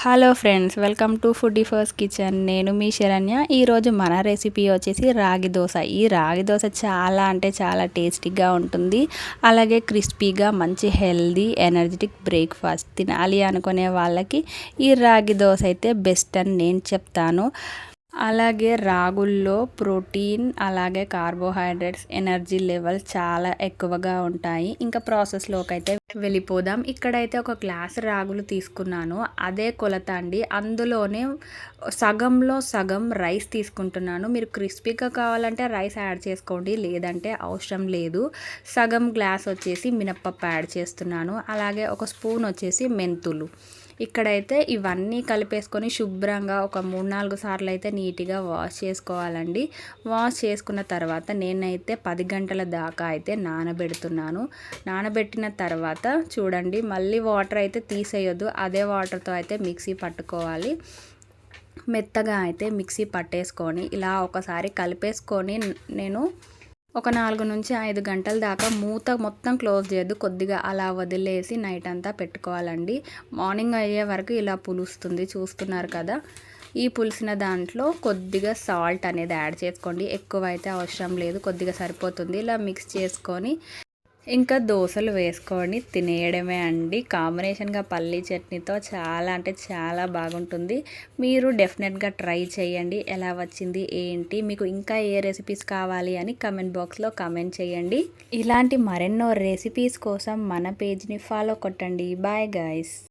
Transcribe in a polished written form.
Hello friends, welcome to foodie first kitchen. నేను మీ శరణ్య. ఈరోజు మన రెసిపీ వచ్చేసి రాగి దోశ. ఈ రాగి దోశ చాలా అంటే చాలా టేస్టీగా ఉంటుంది. అలాగే క్రిస్పీగా మంచి హెల్దీ ఎనర్జెటిక్ బ్రేక్ఫాస్ట్ తినాలి అనుకునే వాళ్ళకి ఈ రాగి దోశ అయితే బెస్ట్ అని నేను చెప్తాను. అలాగే రాగుల్లో ప్రోటీన్, అలాగే కార్బోహైడ్రేట్స్, ఎనర్జీ లెవెల్స్ చాలా ఎక్కువగా ఉంటాయి. ఇంకా ప్రాసెస్లోకి అయితే వెళ్ళిపోదాం. ఇక్కడైతే ఒక గ్లాస్ రాగులు తీసుకున్నాను, అదే కొలత అండి. అందులోనే సగంలో సగం రైస్ తీసుకుంటున్నాను. మీరు క్రిస్పీగా కావాలంటే రైస్ యాడ్ చేసుకోండి, లేదంటే అవసరం లేదు. సగం గ్లాస్ వచ్చేసి మినప్పప్పు యాడ్ చేస్తున్నాను. అలాగే ఒక స్పూన్ వచ్చేసి మెంతులు. ఇక్కడైతే ఇవన్నీ కలిపేసుకొని శుభ్రంగా ఒక 3-4 సార్లు అయితే నీట్గా వాష్ చేసుకోవాలండి. వాష్ చేసుకున్న తర్వాత నేనైతే 10 గంటల దాకా అయితే నానబెడుతున్నాను. నానబెట్టిన తర్వాత చూడండి, మళ్ళీ వాటర్ అయితే తీసేయొద్దు, అదే వాటర్తో అయితే మిక్సీ పట్టుకోవాలి. మెత్తగా అయితే మిక్సీ పట్టేసుకొని ఇలా ఒకసారి కలిపేసుకొని నేను ఒక 4-5 గంటల దాకా మూత మొత్తం క్లోజ్ చేయొద్దు, కొద్దిగా అలా వదిలేసి నైట్ అంతా పెట్టుకోవాలండి. మార్నింగ్ అయ్యే వరకు ఇలా పులుస్తుంది, చూస్తున్నారు కదా. ఈ పులిసిన దాంట్లో కొద్దిగా సాల్ట్ అనేది యాడ్ చేసుకోండి, ఎక్కువ అయితే అవసరం లేదు, కొద్దిగా సరిపోతుంది. ఇలా మిక్స్ చేసుకొని ఇంకా దోశలు వేసుకొని తినేయడమే అండి. కాంబినేషన్గా పల్లీ చట్నీతో చాలా అంటే చాలా బాగుంటుంది. మీరు డెఫినెట్గా ట్రై చేయండి. ఎలా వచ్చింది ఏంటి, మీకు ఇంకా ఏ రెసిపీస్ కావాలి అని కమెంట్ బాక్స్లో కమెంట్ చేయండి. ఇలాంటి మరెన్నో రెసిపీస్ కోసం మన పేజ్ని ఫాలో కొట్టండి. Bye guys.